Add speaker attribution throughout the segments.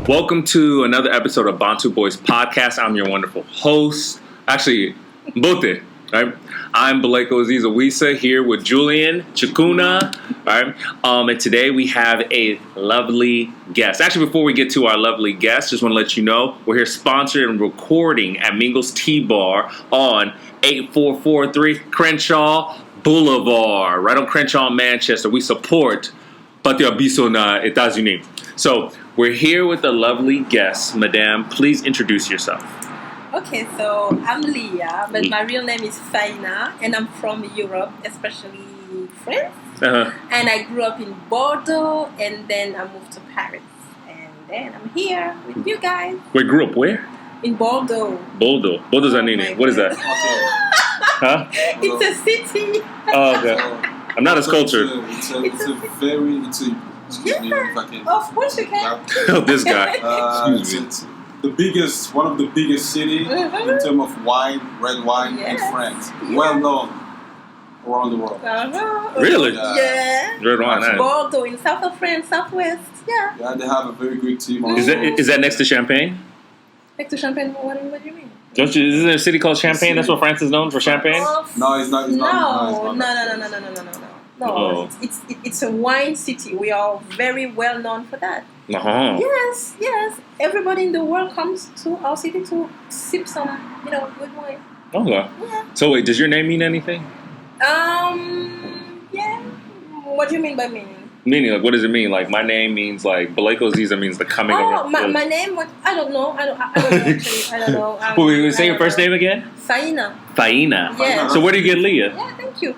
Speaker 1: Welcome to another episode of Bantu Boyz Podcast. I'm your wonderful host. Actually, Bote, right? I'm Baleko Zizawisa here with Julian Chakuna, right? And today we have a lovely guest. Actually, before we get to our lovely guest, just want to let you know we're here sponsored and recording at Mingles Tea Bar on 8443 Crenshaw Boulevard, right on Crenshaw, Manchester. We support Patria Bisona États-Unis. So we're here with a lovely guest. Madame, please introduce yourself.
Speaker 2: Okay, so I'm Liyaah, but my real name is Faiina, and I'm from Europe, especially France. And I grew up in Bordeaux, and then I moved to Paris. And then I'm here with you guys.
Speaker 1: Wait, grew up where?
Speaker 2: In Bordeaux.
Speaker 1: Bordeaux. Bordeaux Zanini. What is that? Huh?
Speaker 2: It's a city.
Speaker 1: Oh, okay. I'm not as cultured.
Speaker 3: Excuse me if I can.
Speaker 2: Of course you can.
Speaker 1: Oh, this guy.
Speaker 3: It's one of the biggest city in terms of wine, red wine in France.
Speaker 2: Yeah.
Speaker 3: Well known around the world.
Speaker 1: Really?
Speaker 2: Yeah.
Speaker 1: Red wine, nice.
Speaker 2: Bordeaux in south of France, southwest. Yeah.
Speaker 3: Yeah, they have a very good team.
Speaker 1: Is that next to Champagne?
Speaker 2: Next to Champagne, what do you mean?
Speaker 1: Isn't there a city called Champagne? That's what France is known for, Champagne?
Speaker 3: No, it's not.
Speaker 2: No, it's a wine city. We are very well known for that.
Speaker 1: Uh-huh.
Speaker 2: Yes. Everybody in the world comes to our city to sip some, good wine.
Speaker 1: Okay.
Speaker 2: Yeah.
Speaker 1: So wait, does your name mean anything?
Speaker 2: Yeah. What do you mean by meaning?
Speaker 1: Meaning, like, what does it mean? Like, my name means, like, Baleko Ziza means the coming of...
Speaker 2: Oh, my name? What? I don't know. I don't know, actually. I don't know.
Speaker 1: Wait, say your first name again?
Speaker 2: Faiina.
Speaker 1: Faiina.
Speaker 2: Yeah.
Speaker 1: So where do you get Liyaah?
Speaker 2: Yeah, thank you.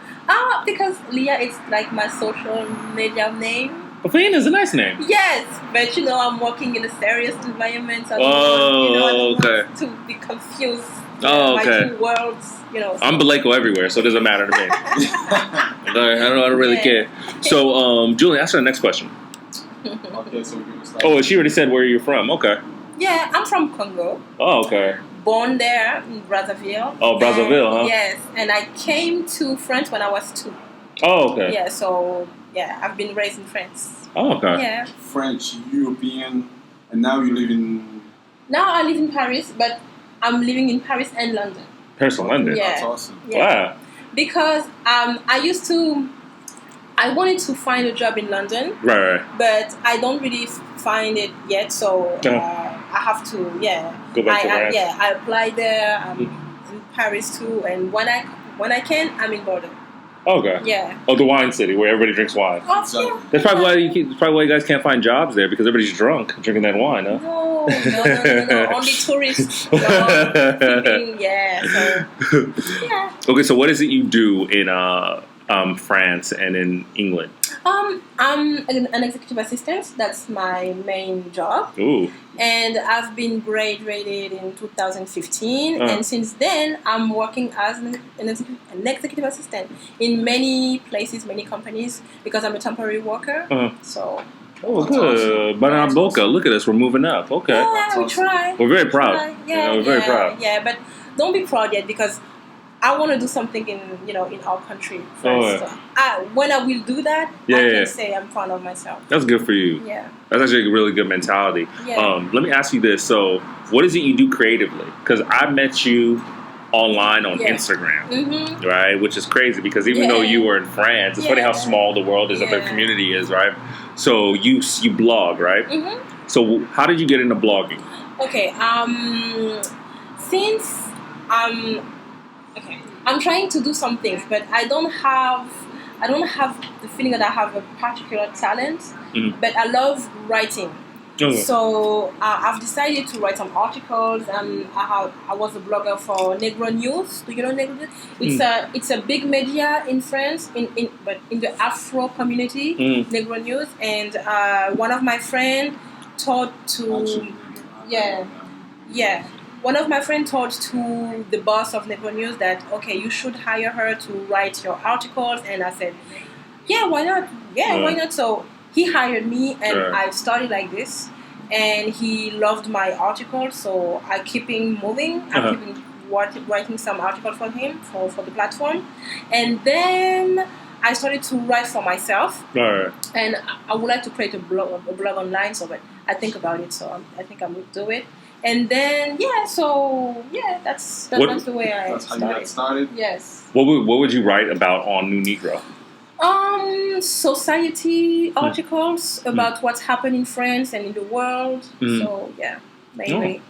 Speaker 2: Because Liyaah is like my social media name.
Speaker 1: But Faiina is a nice name.
Speaker 2: Yes, but I'm working in a serious environment. So I don't want to be confused.
Speaker 1: Oh, okay.
Speaker 2: My two worlds, So.
Speaker 1: I'm Baleko everywhere, so it doesn't matter to me. I don't really care. So, Julian, ask her the next question.
Speaker 3: Okay, so we're going to start.
Speaker 1: Oh, she already said where you're from. Okay.
Speaker 2: Yeah, I'm from Congo.
Speaker 1: Oh, okay.
Speaker 2: Born there in Brazzaville.
Speaker 1: Oh, Brazzaville, huh?
Speaker 2: Yes, and I came to France when I was 2.
Speaker 1: Oh, okay.
Speaker 2: Yeah, so, I've been raised in France.
Speaker 1: Oh, okay.
Speaker 2: Yeah.
Speaker 3: French, European, and now you live in...
Speaker 2: Now I live in Paris, but I'm living in Paris and London.
Speaker 1: Paris and London?
Speaker 2: Yeah.
Speaker 3: That's awesome.
Speaker 2: Yeah.
Speaker 1: Wow.
Speaker 2: Because I wanted to find a job in London.
Speaker 1: Right.
Speaker 2: But I don't really find it yet, so I have to,
Speaker 1: Go back to France.
Speaker 2: I applied there. I'm in Paris too, and when I can, I'm in Bordeaux.
Speaker 1: Okay.
Speaker 2: Yeah.
Speaker 1: Oh, the wine city where everybody drinks wine.
Speaker 2: Oh,
Speaker 3: Exactly.
Speaker 2: yeah.
Speaker 1: That's probably why you guys can't find jobs there, because everybody's drunk drinking that wine, huh?
Speaker 2: No. Only tourists. Yeah.
Speaker 1: Okay, so what is it you do in France and in England?
Speaker 2: I'm an executive assistant. That's my main job.
Speaker 1: Ooh.
Speaker 2: And I've been graduated in 2015, and since then I'm working as an executive assistant in many places, many companies, because I'm a temporary worker. So.
Speaker 1: Oh, good. Boca, look at us. We're moving up. Okay.
Speaker 2: Yeah, we try.
Speaker 1: We're very proud. We're very proud.
Speaker 2: Yeah, but don't be proud yet, because I want to do something in our country first.
Speaker 1: Oh,
Speaker 2: So when I will do that, I can say I'm proud of myself.
Speaker 1: That's good for you.
Speaker 2: Yeah.
Speaker 1: That's actually a really good mentality.
Speaker 2: Yeah.
Speaker 1: Let me ask you this. So, what is it you do creatively? Because I met you online on Instagram, right? Which is crazy, because even though you were in France, it's funny how small the world is, that the community is, right? So you blog, right? So how did you get into blogging?
Speaker 2: Okay. Since I'm trying to do some things, but I don't have the feeling that I have a particular talent. But I love writing. So I've decided to write some articles. I was a blogger for Negro News. Do you know Negro News? It's a big media in France, but in the Afro community, Negro News. And one of my friends taught to One of my friends told to the boss of Negro News that, okay, you should hire her to write your articles. And I said, yeah, why not? Yeah, why not? So he hired me, and I started like this. And he loved my article, so I keep moving. I keep writing some articles for him, for the platform. And then I started to write for myself.
Speaker 1: Right.
Speaker 2: And I would like to create a blog online. So, but I think about it. So I think I'm going to do it. And then that's the way I started.
Speaker 3: That's how you got started?
Speaker 2: Yes.
Speaker 1: What would you write about on New Negro?
Speaker 2: Society articles about what's happened in France and in the world. So mainly.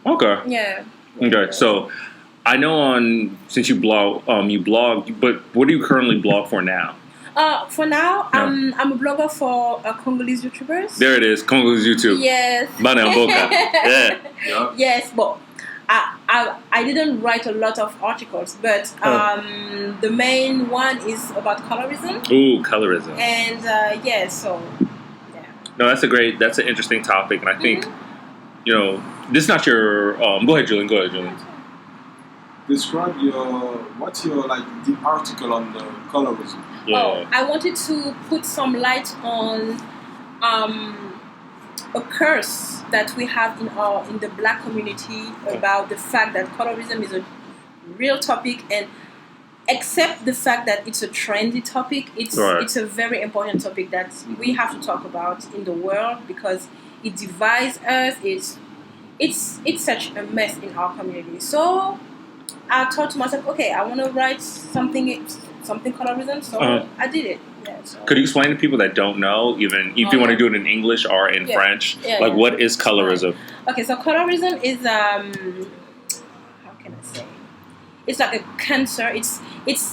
Speaker 1: Okay.
Speaker 2: Yeah.
Speaker 1: Okay. So I know since you blog, but what do you currently blog for now?
Speaker 2: For now, I'm a blogger for Congoleseyoutubers.
Speaker 1: There it is, Congolese YouTube.
Speaker 2: Yes.
Speaker 1: Yeah.
Speaker 2: Yes, but I didn't write a lot of articles, but the main one is about colorism.
Speaker 1: Ooh, colorism.
Speaker 2: And
Speaker 1: No, that's an interesting topic, and I think this is not your. Go ahead, Julian.
Speaker 3: Describe the article on the colorism.
Speaker 1: Yeah.
Speaker 2: I wanted to put some light on a curse that we have in the Black community about the fact that colorism is a real topic, and except the fact that it's a trendy topic, it's a very important topic that we have to talk about in the world because it divides us. It's such a mess in our community. So I thought to myself, okay, I want to write something colorism, so I did it. Yeah, so.
Speaker 1: Could you explain to people that don't know, even if you want to do it in English or in French, what is colorism?
Speaker 2: Okay, so colorism is how can I say? It's like a cancer. It's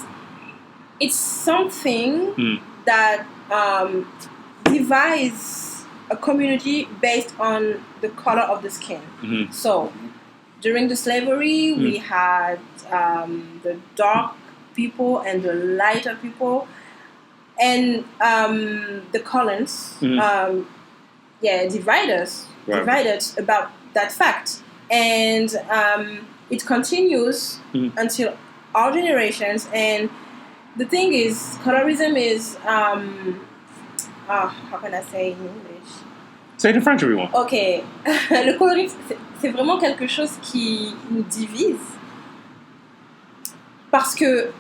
Speaker 2: something that divides a community based on the color of the skin. So during the slavery, we had the dark people and the lighter people, and the colons divided about that fact, and it continues until our generations. And the thing is, colorism is how can I say in English?
Speaker 1: Say it in French if you want.
Speaker 2: Okay, le colorisme c'est vraiment quelque chose qui nous divise parce que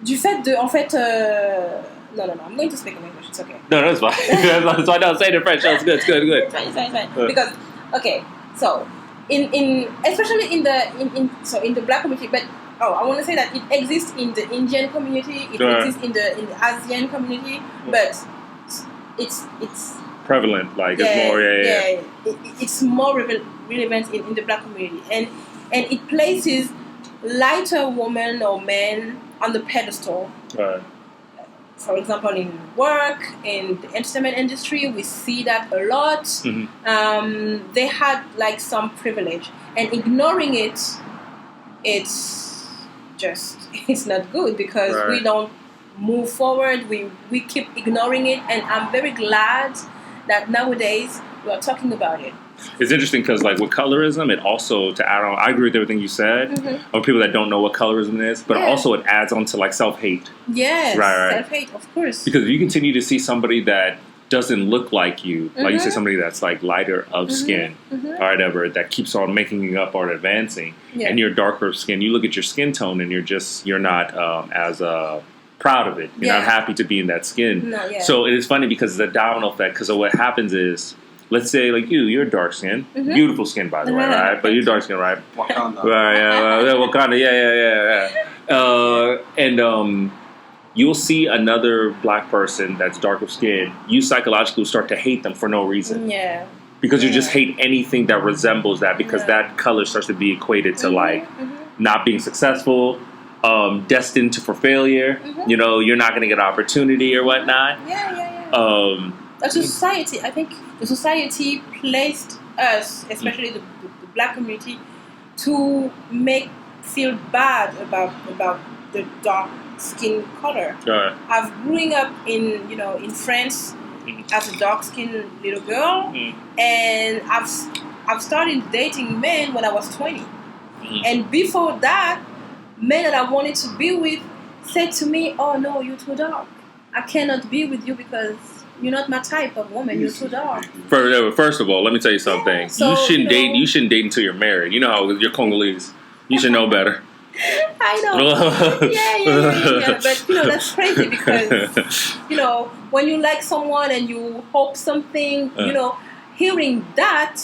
Speaker 2: du fait de, en fait, no, I'm going to speak in English. It's okay.
Speaker 1: No, that's fine. That's why I don't say it in French. That's good. It's good.
Speaker 2: It's fine. Because so especially in the Black community, but I want to say that it exists in the Indian community. It exists in the Asian community, but it's
Speaker 1: prevalent. It's more.
Speaker 2: It's more relevant in the Black community, and it places lighter women or men on the pedestal.
Speaker 1: Right.
Speaker 2: For example, in work, in the entertainment industry, we see that a lot. They had some privilege, and ignoring it, it's not good because we don't move forward. We keep ignoring it, and I'm very glad that nowadays we are talking about it.
Speaker 1: It's interesting because, with colorism, it also, to add on, I agree with everything you said, of people that don't know what colorism is, but also it adds on to, self-hate.
Speaker 2: Yes,
Speaker 1: right.
Speaker 2: Self-hate, of course.
Speaker 1: Because if you continue to see somebody that doesn't look like you, like you say, somebody that's, lighter of skin, or whatever, that keeps on making you up or advancing, and you're darker skin, you look at your skin tone and you're not as proud of it. You're not happy to be in that skin.
Speaker 2: No,
Speaker 1: So it is funny because it's a domino effect, because what happens is, let's say, you're dark skin, beautiful skin, by the way, right? But you're dark skin, right?
Speaker 3: Wakanda.
Speaker 1: Right, Wakanda, yeah. And you'll see another Black person that's dark of skin, you psychologically start to hate them for no reason.
Speaker 2: Yeah.
Speaker 1: Because you just hate anything that resembles that, because that color starts to be equated to, not being successful, destined for failure. You're not going to get an opportunity or whatnot.
Speaker 2: The society, I think the society placed us, especially the Black community, to feel bad about the dark skin color. I've growing up in France as a dark skinned little girl, and I've started dating men when I was 20, and before that, men that I wanted to be with said to me, "Oh no, you're too dark. I cannot be with you because you're not my type of woman. You're too dark."
Speaker 1: First of all, let me tell you something.
Speaker 2: So,
Speaker 1: you shouldn't date until you're married. You know how you're Congolese. You should know better.
Speaker 2: I know. Yeah. But that's crazy because when you like someone and you hope something, hearing that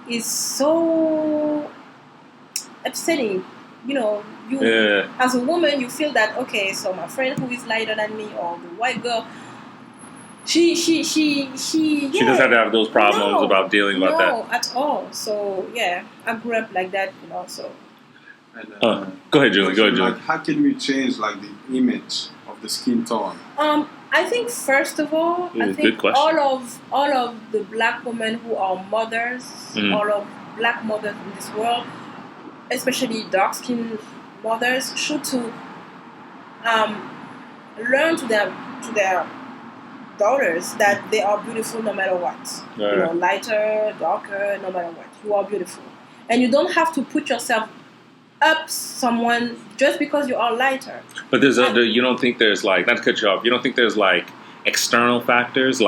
Speaker 2: is so upsetting. As a woman, you feel that okay, so my friend who is lighter than me or the white girl, she doesn't
Speaker 1: have to have those problems about dealing about that.
Speaker 2: No, at all. So I grew up like that, So.
Speaker 3: And,
Speaker 1: go ahead, Julie.
Speaker 3: How can we change the image of the skin tone?
Speaker 2: I think first of all, all of the black women who are mothers, all of black mothers in this world, especially dark skinned mothers, should to learn to their daughters that they are beautiful no matter what.
Speaker 1: Right.
Speaker 2: Lighter, darker, no matter what, you are beautiful, and you don't have to put yourself up someone just because you are lighter.
Speaker 1: But you don't think there's not to cut you off, you don't think there's external factors,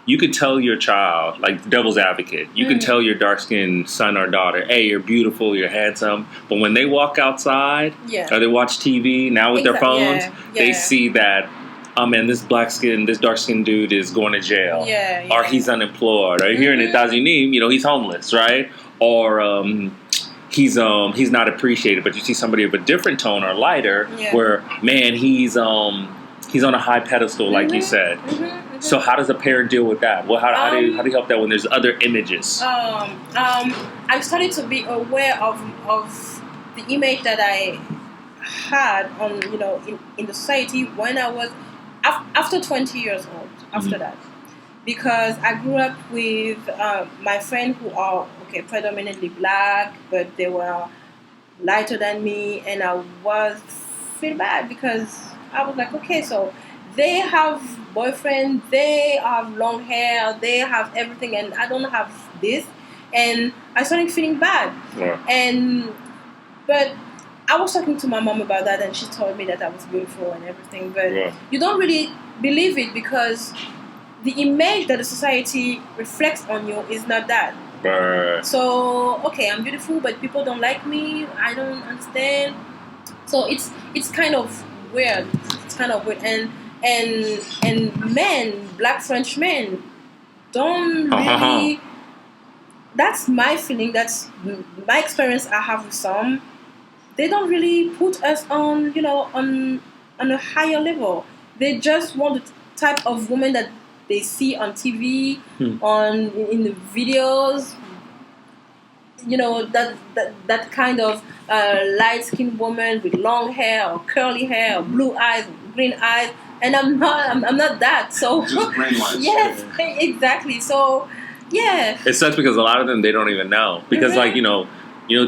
Speaker 1: you could tell your child, devil's advocate, you can tell your dark-skinned son or daughter, hey, you're beautiful, you're handsome, but when they walk outside or they watch TV now with their phones, they see that, oh man, this dark-skinned dude is going to jail, or he's unemployed, or here in Etazinim, he's homeless, right? Or he's not appreciated, but you see somebody of a different tone or lighter, where man, he's on a high pedestal, like you said. So how does a parent deal with that? Well, how do you help that when there's other images?
Speaker 2: I started to be aware of the image that I had on in the society when I was after 20 years old. After that, because I grew up with my friends who are predominantly black, but they were lighter than me, and I was feel bad because I was like, okay, so they have boyfriends, they have long hair, they have everything, and I don't have this, and I started feeling bad. But I was talking to my mom about that, and she told me that I was beautiful and everything, but you don't really believe it because the image that the society reflects on you is not that. So I'm beautiful, but people don't like me. I don't understand. So it's kind of weird. And men, black French men, don't really. That's my feeling. That's my experience. I have with some. They don't really put us on a higher level. They just want the type of woman that they see on TV, in the videos, that kind of light-skinned woman with long hair or curly hair or blue eyes, or green eyes, and I'm not that. So
Speaker 3: just brainwashed.
Speaker 2: Yes, exactly. So
Speaker 1: it sucks because a lot of them they don't even know because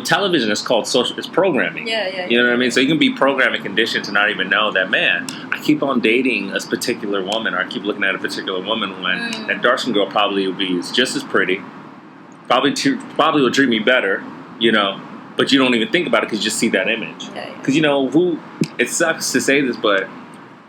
Speaker 1: television is called it's programming. You know what I mean? So you can be programmed and conditioned to not even know that, man, I keep on dating a particular woman, or I keep looking at a particular woman when that dark-skinned girl probably will be just as pretty, probably will treat me better, but you don't even think about it because you just see that image. Because, it sucks to say this, but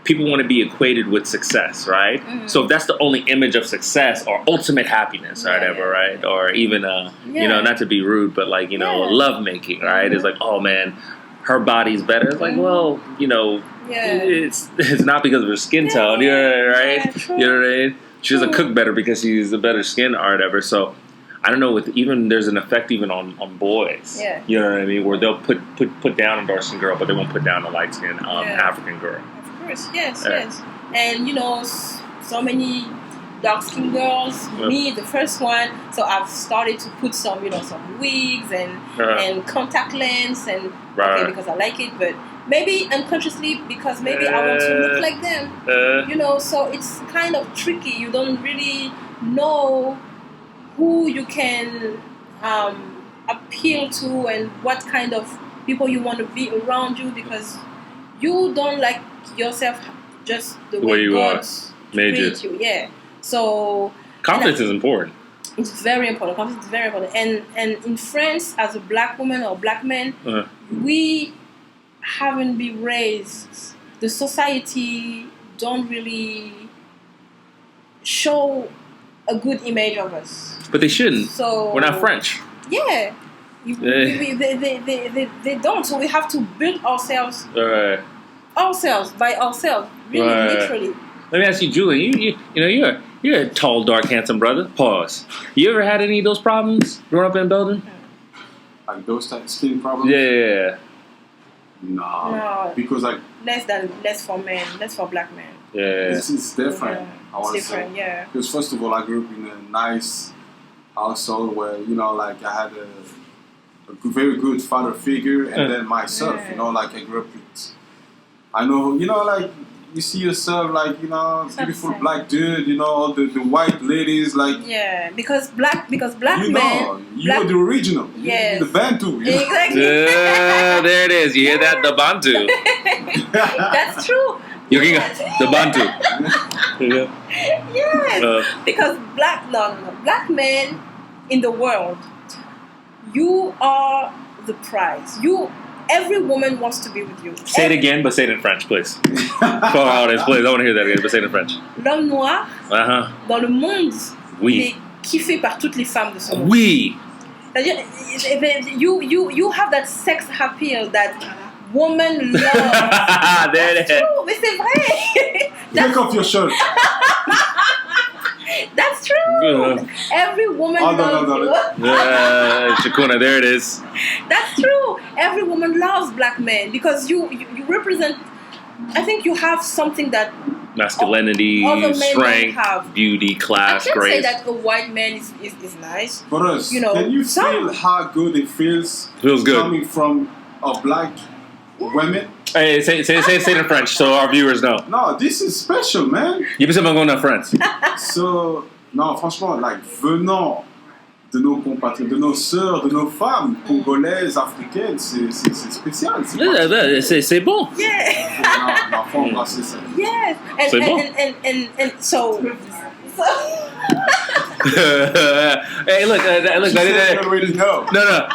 Speaker 1: people want to be equated with success, right? So if that's the only image of success or ultimate happiness or whatever, right? Or even, not to be rude, but love making, right? It's like, oh man, her body's better. It's like, well, it's not because of her skin tone, right? You know what I mean? She doesn't cook better because she's a better skin or whatever. So I don't know. There's an effect even on boys. You know what I mean? Where they'll put down a dark skinned girl, but they won't put down a light skinned African girl.
Speaker 2: Yes. And so many dark skinned girls, me the first one, so I've started to put some wigs and contact lens and because I like it, but maybe unconsciously because maybe I want to look like them. So it's kind of tricky. You don't really know who you can appeal to and what kind of people you want to be around you because you don't like yourself just the way God created you. So
Speaker 1: confidence is important.
Speaker 2: It's very important. Confidence is very important. And in France, as a black woman or black man, we haven't been raised. The society don't really show a good image of us.
Speaker 1: But they shouldn't.
Speaker 2: So
Speaker 1: we're not French.
Speaker 2: They don't. So we have to build ourselves.
Speaker 1: Right.
Speaker 2: Ourselves by ourselves. Really, literally.
Speaker 1: Let me ask you, Julian. You're a tall, dark, handsome brother. Pause. You ever had any of those problems growing up in Belgium?
Speaker 3: Like those type of skin problems?
Speaker 1: Yeah.
Speaker 3: No. Because
Speaker 2: less for men, less for black men.
Speaker 1: Yeah.
Speaker 3: It's different.
Speaker 2: Yeah.
Speaker 3: I want to say.
Speaker 2: Yeah.
Speaker 3: Because first of all, I grew up in a nice household where like I had a very good father figure, and then myself, like I grew up with. I know, like you see yourself, like beautiful black dude, all the white ladies, like
Speaker 2: because black men,
Speaker 3: you are the original, the Bantu,
Speaker 2: exactly.
Speaker 1: Yeah, there it is. You hear that, the Bantu.
Speaker 2: That's true.
Speaker 1: You're the Bantu.
Speaker 2: Yes, because black men in the world, you are the prize. Every woman wants to be with you.
Speaker 1: Say it again, but say it in French, please. For our audience, please. I want to hear that again, but say it in French.
Speaker 2: L'homme noir, dans le monde, il est kiffé par toutes les femmes de ce monde.
Speaker 1: Oui.
Speaker 2: C'est-à-dire, you have that sex appeal that woman love.
Speaker 1: There it is.
Speaker 2: True, mais c'est vrai.
Speaker 3: Take off your shirt.
Speaker 2: That's true. Every woman loves you.
Speaker 1: Chakuna, there it is.
Speaker 2: That's true. Every woman loves black men because you represent. I think you have something that
Speaker 1: masculinity, strength, beauty, class, grace.
Speaker 2: I can't say that a white man is nice.
Speaker 3: For us, can you feel how good it feels?
Speaker 1: Feels good
Speaker 3: coming from a black woman.
Speaker 1: Hey, say it in French so our viewers know.
Speaker 3: No, this is special, man.
Speaker 1: Il peut seulement en France.
Speaker 3: So, non, franchement, like, venant de nos compatriotes, de nos sœurs, de nos femmes congolaises, africaines, c'est spécial.
Speaker 1: C'est bon.
Speaker 2: Yeah.
Speaker 3: Non, faut embrasser ça.
Speaker 2: Yes.
Speaker 1: C'est bon.
Speaker 2: And so
Speaker 1: hey, look. No.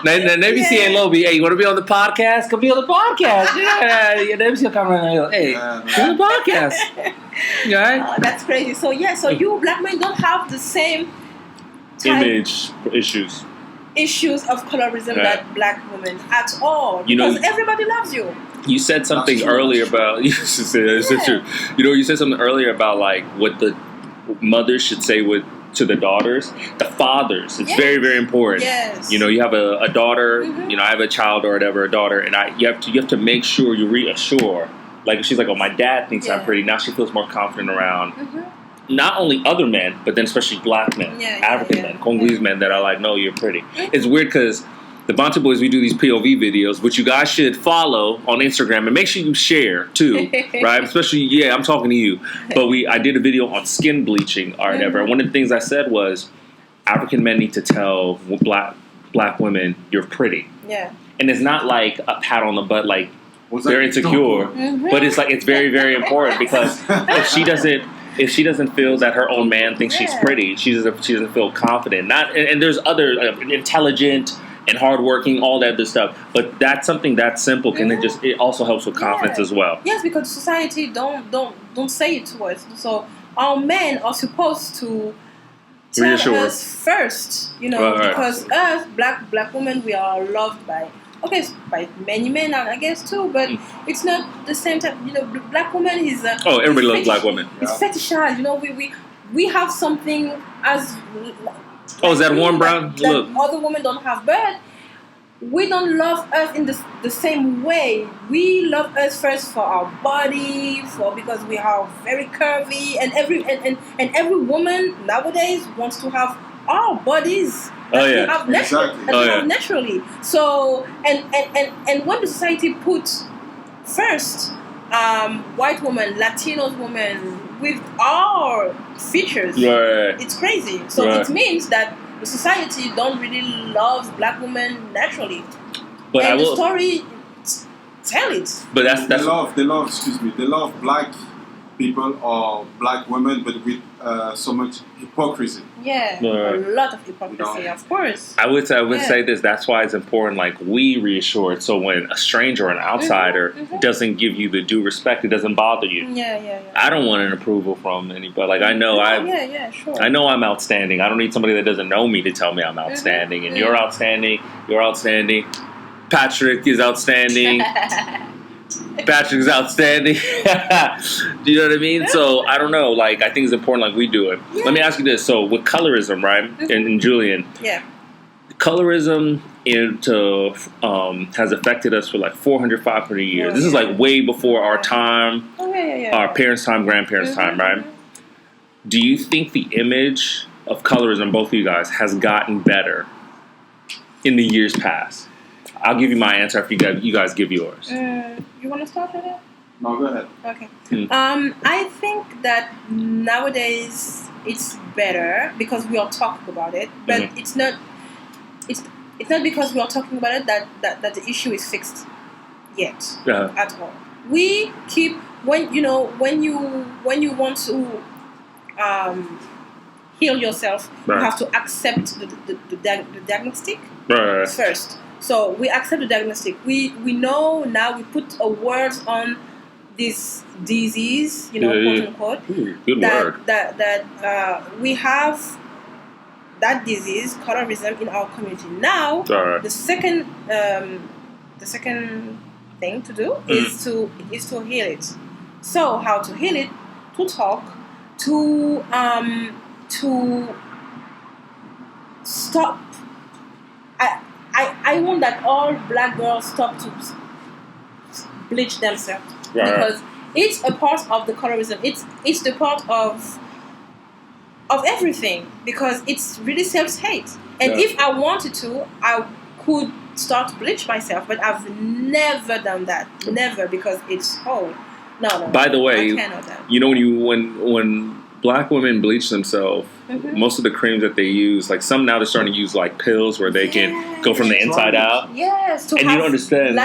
Speaker 1: NBC ain't low. Hey, you want to be on the podcast? Come be on the podcast. Yeah, NBC will come around. Hey, be on the podcast. You all right?
Speaker 2: Oh, that's crazy. So you black men don't have the same
Speaker 1: image issues
Speaker 2: of colorism that black women at all. Because everybody loves you.
Speaker 1: You said something earlier about. It's true. You said something earlier about like what the mothers should say to the daughters, the fathers. It's very, very important.
Speaker 2: Yes.
Speaker 1: You have a daughter. I have a child or whatever, a daughter, and you have to make sure you reassure. Like she's like, oh, my dad thinks I'm pretty. Now she feels more confident around not only other men, but then especially black men, African men, Congolese men that are like, no, you're pretty. It's weird because the Bantu Boys, we do these POV videos, which you guys should follow on Instagram and make sure you share too, right? Especially, I'm talking to you. But I did a video on skin bleaching or whatever. And one of the things I said was African men need to tell black women you're pretty.
Speaker 2: Yeah.
Speaker 1: And it's not like a pat on the butt, like they're insecure, but it's like it's very, very important because if she doesn't feel that her own man thinks she's pretty, she doesn't feel confident. And there's other intelligent and hardworking, all that other stuff. But that's something that simple, and it also helps with confidence as well.
Speaker 2: Yes, because society don't say it to us. So our men are supposed to tell us first, because us black women, we are loved by many men, I guess too, but it's not the same type. Black woman is
Speaker 1: everybody loves black women.
Speaker 2: It's fetishized. We have something as.
Speaker 1: Is that warm brown? Look.
Speaker 2: Other women don't have, but we don't love us in the same way. We love us first for our body, because we are very curvy, and every woman nowadays wants to have our bodies that we have naturally. So and when the society puts first white women, Latinos women with our features, it's crazy. So it means that the society don't really love black women naturally. But and the story tell it.
Speaker 1: But that's
Speaker 3: they love black people or black women, but with so much hypocrisy.
Speaker 2: Yeah, a lot of hypocrisy, of course.
Speaker 1: I would say this. That's why it's important. Like we reassure it, so when a stranger, an outsider, doesn't give you the due respect, it doesn't bother you.
Speaker 2: Yeah.
Speaker 1: I don't want an approval from anybody. Like I know
Speaker 2: sure.
Speaker 1: I know I'm outstanding. I don't need somebody that doesn't know me to tell me I'm outstanding. And you're outstanding. You're outstanding. Patrick is outstanding. Patrick's outstanding. Do you know what I mean? So I don't know. Like I think it's important. Like we do it.
Speaker 2: Yeah.
Speaker 1: Let me ask you this. So with colorism, right? And Julian.
Speaker 2: Yeah.
Speaker 1: Colorism has affected us for like 400, 500 years. This is like way before our time, our parents' time, grandparents' time, right? Do you think the image of colorism, both of you guys, has gotten better in the years past? I'll give you my answer after you guys give yours.
Speaker 2: You want to start with it?
Speaker 3: No, go ahead.
Speaker 2: Okay. I think that nowadays it's better because we are talking about it, but it's not because we are talking about it that the issue is fixed yet at all. We keep when you want to heal yourself, you have to accept the diagnostic first. So we accept the diagnostic. We know now. We put a word on this disease, quote unquote.
Speaker 1: Good word.
Speaker 2: That we have that disease, colorism, in our community. Now, the second thing to do is to heal it. So how to heal it? To talk, to stop. I want that all black girls stop to bleach themselves because it's a part of the colorism. It's the part of everything because it's really self-hate. And if I wanted to, I could start to bleach myself, but I've never done that. Never, because it's no.
Speaker 1: By the way,
Speaker 2: I cannot do that.
Speaker 1: when black women bleach themselves, most of the creams that they use, like some now they're starting to use like pills where they can go from the inside out.
Speaker 2: Yes,
Speaker 1: and you don't understand.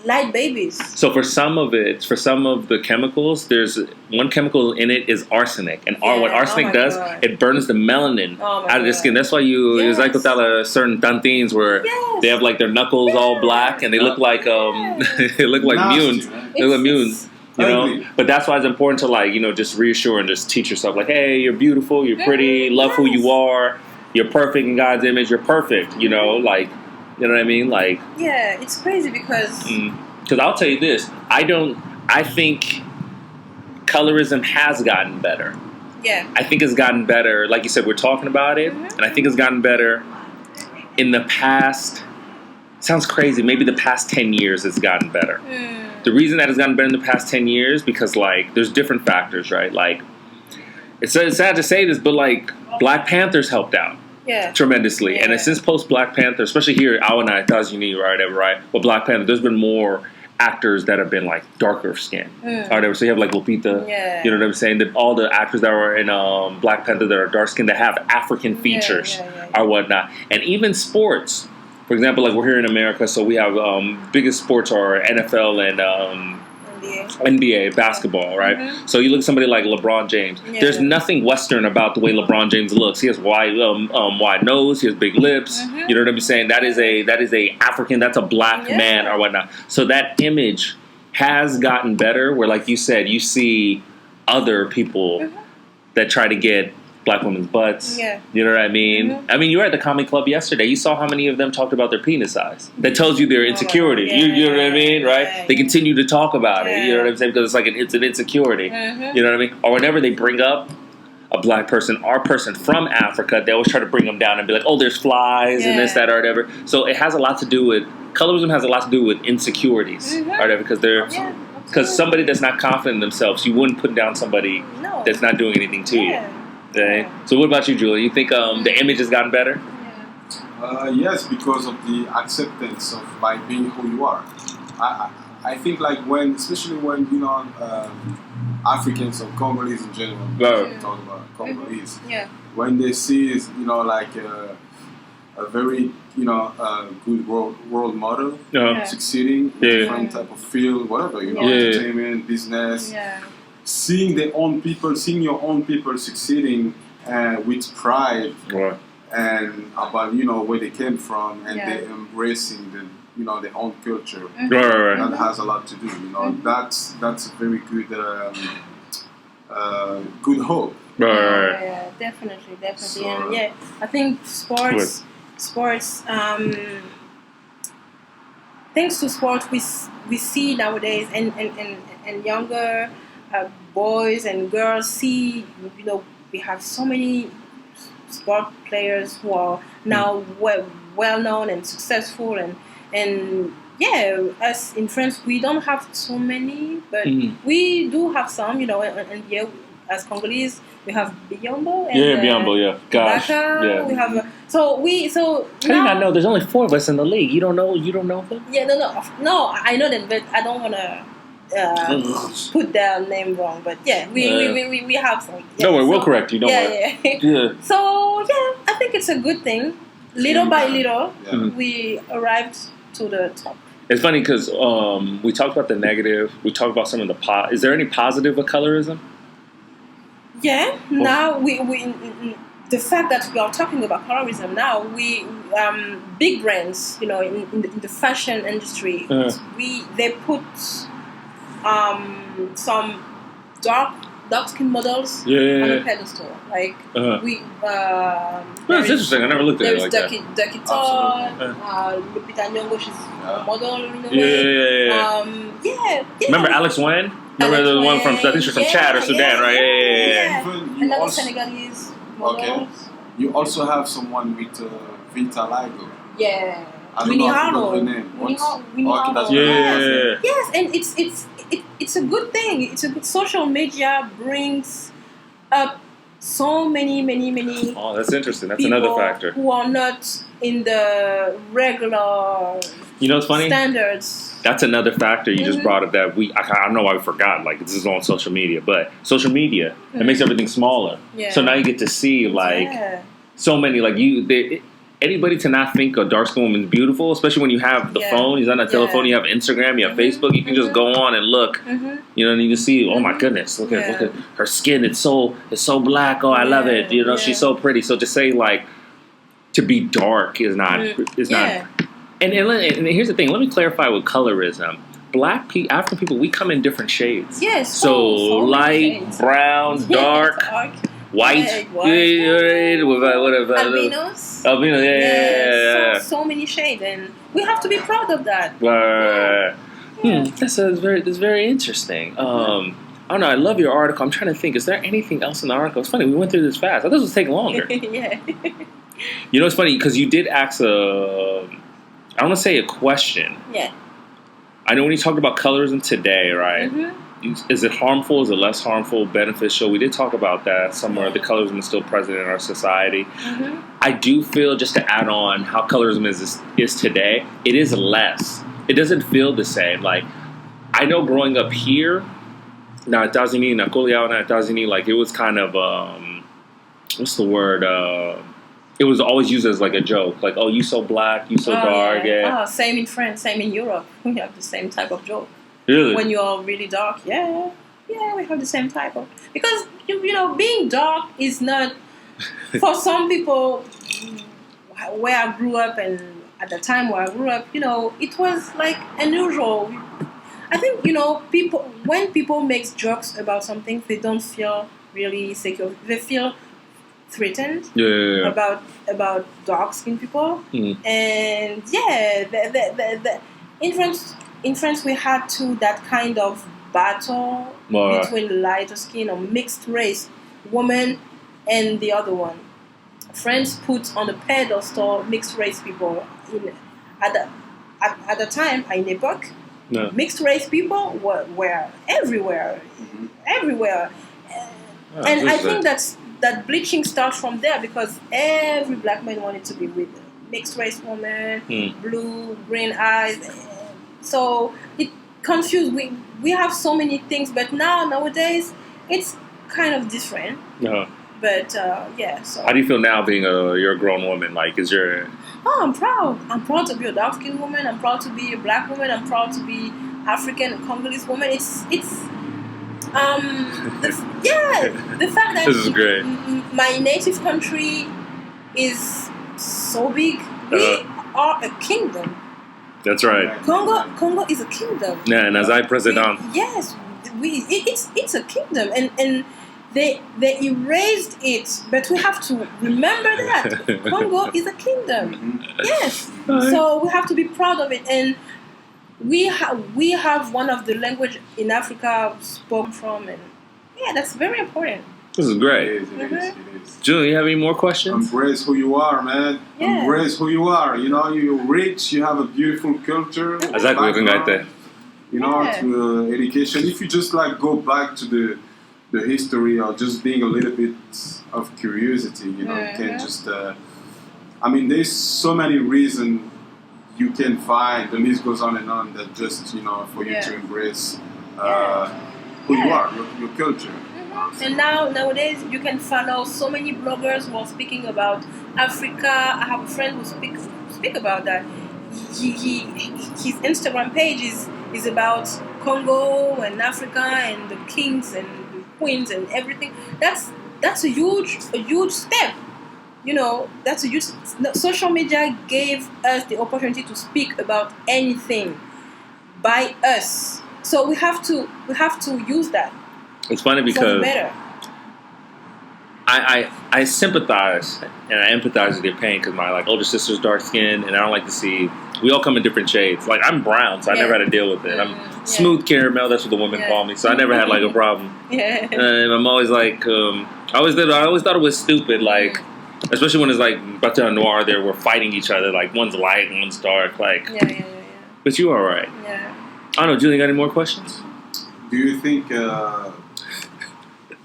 Speaker 2: Light babies.
Speaker 1: So for some of the chemicals, there's one chemical in it is arsenic, and what arsenic does, it burns the melanin out of the skin. That's why it's like without certain tantines where they have like their knuckles all black and they look like they look like munes. They look like munes. But that's why it's important to just reassure and just teach yourself like, hey, you're beautiful, you're pretty, love who you are, you're perfect in God's image, you're perfect. You know what I mean? Like,
Speaker 2: yeah, it's crazy because
Speaker 1: I'll tell you this, I think colorism has gotten better.
Speaker 2: Yeah,
Speaker 1: I think it's gotten better. Like you said, we're talking about it, and I think it's gotten better in the past. Sounds crazy. Maybe the past 10 years it's gotten better. The reason that it's gotten better in the past 10 years because there's different factors, right? Like it's sad to say this, but like Black Panthers helped out tremendously, and since post Black Panther, especially here at Awanai, Tazuni, right? But Black Panther, there's been more actors that have been like darker skin, or whatever. So you have like Lupita, you know what I'm saying? That all the actors that were in Black Panther that are dark skinned that have African features or whatnot, and even sports. For example, like we're here in America, so we have biggest sports are NFL and NBA basketball, right? So you look at somebody like LeBron James. There's nothing Western about the way LeBron James looks. He has wide nose. He has big lips. You know what I'm saying? That is a African. That's a black man or whatnot. So that image has gotten better. Where, like you said, you see other people that try to get black women's butts. You know what I mean? I mean, you were at the comedy club yesterday. You saw how many of them talked about their penis size. That tells you their insecurity. You know what I mean, right? They continue to talk about it. You know what I'm saying? Because it's an insecurity. You know what I mean? Or whenever they bring up a black person or person from Africa, they always try to bring them down and be like, oh, there's flies and this, that, or whatever. So it has a lot to do with, colorism has a lot to do with insecurities or whatever, because somebody that's not confident in themselves, you wouldn't put down somebody that's not doing anything to you. Okay. So what about you, Julie? You think the image has gotten better?
Speaker 3: Yes, because of the acceptance of by being who you are. I think especially when Africans or Congolese in general, talk about Congolese, when they see a very good role model succeeding in different type of field, whatever entertainment, business. seeing your own people succeeding with pride
Speaker 1: Right.
Speaker 3: and about where they came from and they embracing their own culture.
Speaker 1: Right.
Speaker 3: That has a lot to do. That's a very good good hope.
Speaker 1: Right.
Speaker 2: Yeah, definitely.
Speaker 3: So,
Speaker 2: And yeah, I think sports. Thanks to sports, we see nowadays, and younger boys and girls see. We have so many sport players who are now well known and successful, and yeah, us in France we don't have so many, but we do have some. And yeah, as Congolese we have Biombo and
Speaker 1: Biombo, yeah. Gosh,
Speaker 2: Baka,
Speaker 1: yeah.
Speaker 2: we have
Speaker 1: How do you not know? There's only 4 of us in the league. You don't know them?
Speaker 2: Yeah, no, I know them, but I don't want to put their name wrong. But yeah, we have some. Yeah,
Speaker 1: Don't worry, we'll correct you. Don't worry.
Speaker 2: Yeah. So yeah, I think it's a good thing. Little by little, we arrived to the top.
Speaker 1: It's funny because we talked about the negative. We talked about some of the Is there any positive of colorism?
Speaker 2: Yeah. Now we the fact that we are talking about colorism now, we big brands, in the fashion industry, they put some dark skin models on a pedestal. Like
Speaker 1: That's interesting. I never looked at it like that.
Speaker 2: Ducky Todd, Lupita Nyong'o, she's a model in a way.
Speaker 1: Yeah. Remember Alex Wen? Remember the one from, I think she's from Chad or Sudan, right? Yeah.
Speaker 2: Another Senegalese model.
Speaker 3: Okay. You also have someone with Vita Ligo.
Speaker 2: Yeah.
Speaker 3: I don't know if you know her name.
Speaker 1: Yeah.
Speaker 2: Yes, and it's a good thing. It's a good social media brings up so many.
Speaker 1: Oh, that's interesting. That's another factor.
Speaker 2: Who are not in the regular.
Speaker 1: What's funny?
Speaker 2: Standards.
Speaker 1: That's another factor you just brought up that I don't know why we forgot. Like, this is on social media, but social media it makes everything smaller. Yeah. So now you get to see so many anybody to not think a dark skinned woman is beautiful, especially when you have the phone. You're on a telephone. You have Instagram. You have Facebook. You can just go on and look. And you can see. Oh my goodness! Look at her skin. It's so black. Oh, I love it. She's so pretty. So to say to be dark is not. And here's the thing. Let me clarify with colorism. Black people, African people, we come in different shades.
Speaker 2: Yes.
Speaker 1: So light, shades. Brown, dark, white.
Speaker 2: Albinos.
Speaker 1: Yeah.
Speaker 2: So many shades, and we have to be proud of that.
Speaker 1: That's very interesting. I don't know. I love your article. I'm trying to think. Is there anything else in the article? It's funny. We went through this fast. I thought this was taking longer.
Speaker 2: Yeah.
Speaker 1: It's funny because you did ask I want to say a question.
Speaker 2: Yeah.
Speaker 1: I know when you talked about colorism today, right? Is it harmful? Is it less harmful? Beneficial? We did talk about that somewhere. The colorism is still present in our society. I do feel, just to add on how colorism is today, it is less. It doesn't feel the same. Like, I know growing up here, na États-Unis, na Liyaah, na États-Unis, it was kind of, what's the word? It was always used as a joke. Like, oh, you so black, you so dark. Yeah.
Speaker 2: Oh, same in France, same in Europe. We have the same type of joke.
Speaker 1: Really?
Speaker 2: When you are really dark, yeah, we have the same type of. Because being dark is not for some people. Where I grew up and at the time where I grew up, it was unusual. I think when people make jokes about something, they don't feel really secure. They feel threatened about dark skinned people, and in France we had that kind of battle between lighter skin or mixed race woman and the other one. France put on a pedestal mixed race people at the time, in epoch. Mixed race people were everywhere. And I think that bleaching starts from there, because every black man wanted to be with a mixed race woman, blue, green eyes. So it confused. We have so many things, but nowadays it's kind of different. But So
Speaker 1: how do you feel now being you're a grown woman?
Speaker 2: I'm proud. I'm proud to be a dark skinned woman. I'm proud to be a black woman. I'm proud to be African and Congolese woman. The fact that
Speaker 1: This is great.
Speaker 2: My native country is so big. We are a kingdom.
Speaker 1: That's right.
Speaker 2: Congo is a kingdom.
Speaker 1: Yeah, and as I president.
Speaker 2: Yes, it's a kingdom, and they erased it, but we have to remember that Congo is a kingdom. Yes, so we have to be proud of it, and we have one of the language in Africa spoken from, and that's very important.
Speaker 1: This is great.
Speaker 3: It is.
Speaker 1: Julie, you have any more questions?
Speaker 3: Embrace who you are, man.
Speaker 2: Yeah.
Speaker 3: Embrace who you are. You know, you're rich, you have a beautiful culture.
Speaker 1: Exactly, looking like that.
Speaker 3: You know, to education. If you just like go back to the history or just being a little bit of curiosity, you know, you can just, there's so many reasons you can find, the list goes on and on, that just, you know, for you to embrace who you are, your culture.
Speaker 2: And nowadays you can follow so many bloggers who are speaking about Africa. I have a friend who speak about that. His Instagram page is about Congo and Africa and the kings and the queens and everything. That's a huge step. You know, that's a huge. Social media gave us the opportunity to speak about anything by us. So we have to use that.
Speaker 1: It's funny because I sympathize and I empathize with their pain because my older sister's dark skinned and I don't like to see. We all come in different shades. Like I'm brown, so I never had to deal with it. I'm smooth caramel. That's what the women call me. So I never had a problem. And I'm always like, I always thought it was stupid. Like, especially when it's like Bantu Noir, there we're fighting each other. Like one's light and one's dark. Like, but you all right.
Speaker 2: Yeah.
Speaker 1: I don't know. Julie, got any more questions?
Speaker 3: Do you think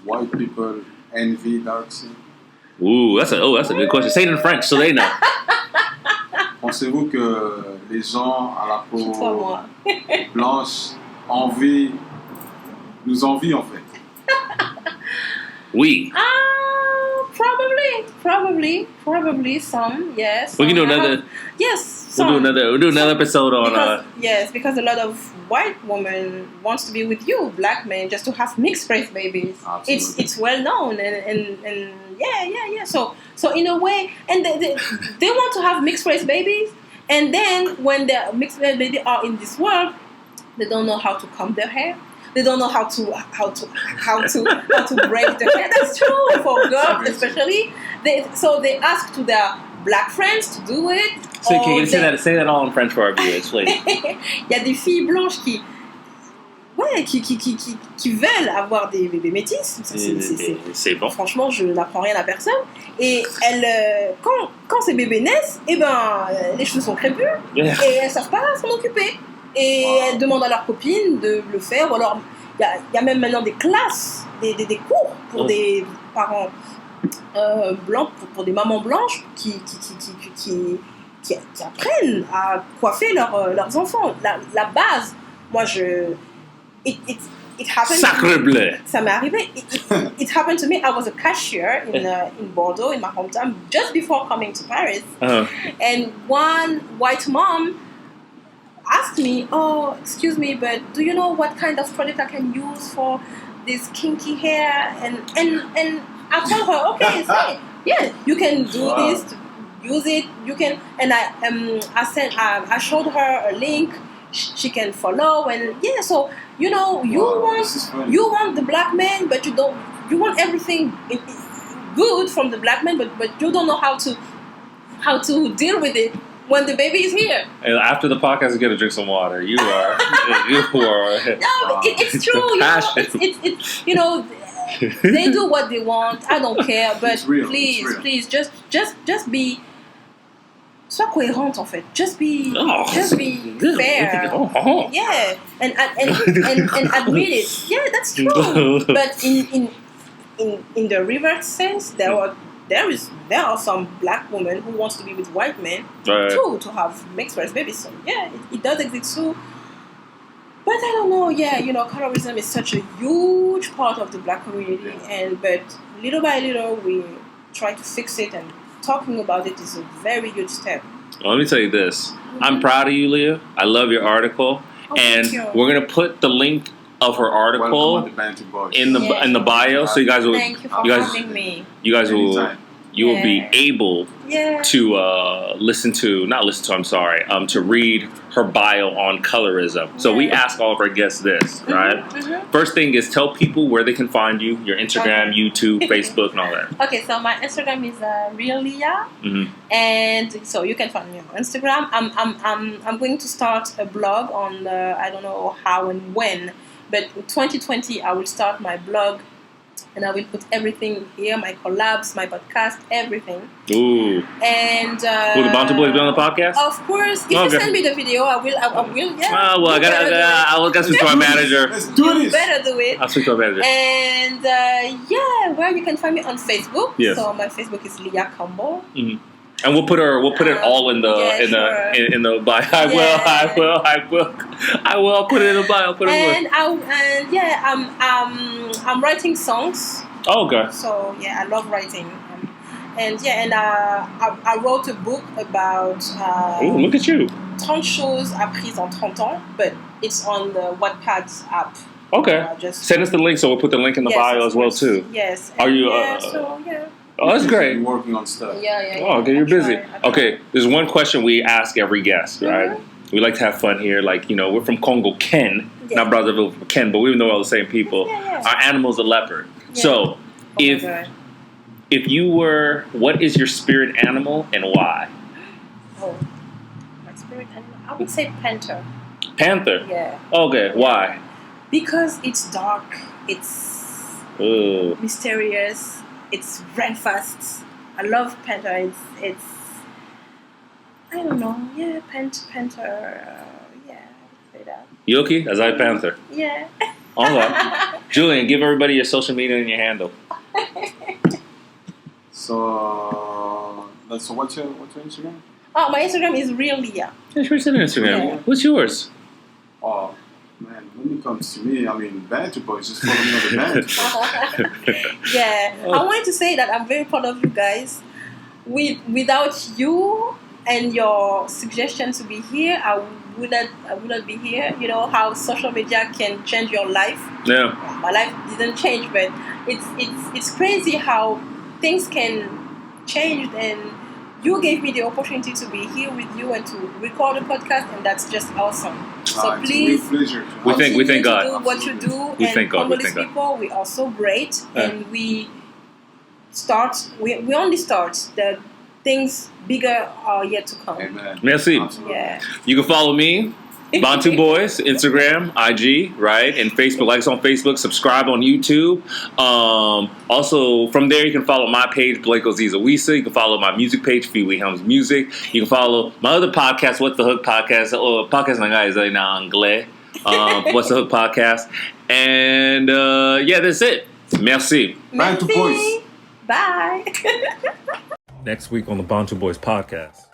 Speaker 3: white people envy dark skin?
Speaker 1: Ooh, that's a good question. Say it in French so they know.
Speaker 3: Pensez-vous que les gens à la peau blanche nous envient en fait?
Speaker 1: Oui.
Speaker 2: Probably some, yes.
Speaker 1: We can do another. We'll do another episode on.
Speaker 2: Because a lot of white women wants to be with you, black men, just to have mixed race babies.
Speaker 3: Absolutely.
Speaker 2: It's well known, and yeah. So in a way, and they want to have mixed race babies, and then when the mixed race babies are in this world, they don't know how to comb their hair. They don't know how to braid their hair. That's true for girls, especially. So they ask to their black friends to do it.
Speaker 1: Say that all in French for our viewers, please.
Speaker 2: Il y a des filles blanches qui veulent avoir des bébés métis.
Speaker 1: C'est bon.
Speaker 2: Franchement, je n'apprends rien à personne. Et elles, quand ces bébés naissent, les cheveux sont crépus et elles savent pas s'en occuper. Et elles demandent à leurs copines de le faire. Ou alors, il y a même maintenant des classes, des cours pour des parents blancs, pour des mamans blanches qui apprennent à coiffer leurs enfants. La base, moi it happened.
Speaker 1: Sacre bleu.
Speaker 2: Ça m'est arrivé. It happened to me. I was a cashier in Bordeaux, in my hometown, just before coming to Paris. And one white mom asked me, "Oh, excuse me, but do you know what kind of product I can use for this kinky hair?" And I told her, "Okay, you can do this. Use it. You can." And I showed her a link. She can follow, and so you want the black man, but you want everything good from the black man, but you don't know how to deal with it when the baby is here.
Speaker 1: And after the podcast, you got to drink some water. You are.
Speaker 2: No, it's true. It's they do what they want. I don't care, but please, just be. Sois cohérente en fait. Just be fair. Yeah, and admit it. Yeah, that's true. But in the reverse sense, there are some black women who wants to be with white men too, to have mixed race babies. So yeah, it does exist too. But I don't know. Yeah, colorism is such a huge part of the black community, but little by little we try to fix it, and talking about it is a very huge step.
Speaker 1: Well, let me tell you this. I'm proud of you, Liyaah. I love your article. And we're going to put the link of her article
Speaker 3: Welcome to Bantu Boyz.
Speaker 1: in the bio, so you guys will
Speaker 2: Thank you for having me.
Speaker 1: you guys will
Speaker 3: Anytime.
Speaker 1: you will be able to to read her bio on colorism. So we ask all of our guests this, right? First thing is tell people where they can find you, your Instagram, YouTube, Facebook, and all that.
Speaker 2: Okay, so my Instagram is real Liyaah, and so you can find me on Instagram. I'm going to start a blog on I don't know how and when, but in 2020 I will start my blog. And I will put everything here, my collabs, my podcast, everything.
Speaker 1: Ooh.
Speaker 2: And
Speaker 1: will the Bantu Boyz be on the podcast?
Speaker 2: Of course. If you send me the video, I will. Yeah.
Speaker 1: Well, I gotta speak to our manager.
Speaker 3: Let's do this.
Speaker 2: Better do it.
Speaker 1: I'll speak to our manager.
Speaker 2: And where you can find me on Facebook.
Speaker 1: Yes.
Speaker 2: So my Facebook is Liyaah Campbell.
Speaker 1: And we'll put it all in the in the bio. I will. I'll put it in the bio.
Speaker 2: I'm writing songs.
Speaker 1: Oh, okay.
Speaker 2: So I love writing. I wrote a book about.
Speaker 1: Ooh, look at you.
Speaker 2: 30 choses apprises en 30 ans, but it's on the Wattpad app.
Speaker 1: Okay. Send us the link, so we'll put the link in the bio as well too.
Speaker 2: Yes.
Speaker 1: Are you? Oh, that's great.
Speaker 3: You're working on stuff.
Speaker 2: Yeah.
Speaker 1: Oh, okay, you're busy. Okay, there's one question we ask every guest, right? We like to have fun here. Like, we're from Congo, Ken, not Brazzaville, Ken, but we know all the same people. Our animal's a leopard.
Speaker 2: Yeah.
Speaker 1: So, if you were, what is your spirit animal and why?
Speaker 2: Oh, my spirit animal. I would say panther.
Speaker 1: Panther?
Speaker 2: Yeah.
Speaker 1: Okay, why?
Speaker 2: Because it's dark. It's mysterious. It's ran fast. I love panther. It's I don't know. Yeah, panther. I'd say that.
Speaker 1: You okay? As I panther.
Speaker 2: Yeah.
Speaker 1: All right. Julian, give everybody your social media and your handle.
Speaker 3: So what's your Instagram?
Speaker 2: Oh, my Instagram is real Liyaah.
Speaker 1: What's your Instagram?
Speaker 2: Yeah.
Speaker 1: What's yours?
Speaker 3: Oh man, when it comes to me, Bantu Boyz, just follow me on the Bantu Boyz.
Speaker 2: I wanted to say that I'm very proud of you guys. Without you and your suggestion to be here, I would not be here. You know how social media can change your life.
Speaker 1: Yeah.
Speaker 2: My life didn't change, but it's crazy how things can change, and you gave me the opportunity to be here with you and to record a podcast, and that's just awesome. So please,
Speaker 1: we thank God.
Speaker 2: Do what you do,
Speaker 1: we thank God.
Speaker 2: Congolese people, we are so great, and we only start. The things bigger are yet to come.
Speaker 3: Amen.
Speaker 1: Merci.
Speaker 2: Yeah.
Speaker 1: You can follow me, Bantu Boyz, Instagram, IG, right, and Facebook. Like us on Facebook. Subscribe on YouTube. Also, from there, you can follow my page, Congoleseyoutubers. You can follow my music page, Fiwi Helms Music. You can follow my other podcast, What's the Hook Podcast. Podcast na guys in anglais. What's the Hook Podcast. And that's it. Merci.
Speaker 3: Bantu Boyz.
Speaker 2: Bye.
Speaker 1: Next week on the Bantu Boyz Podcast.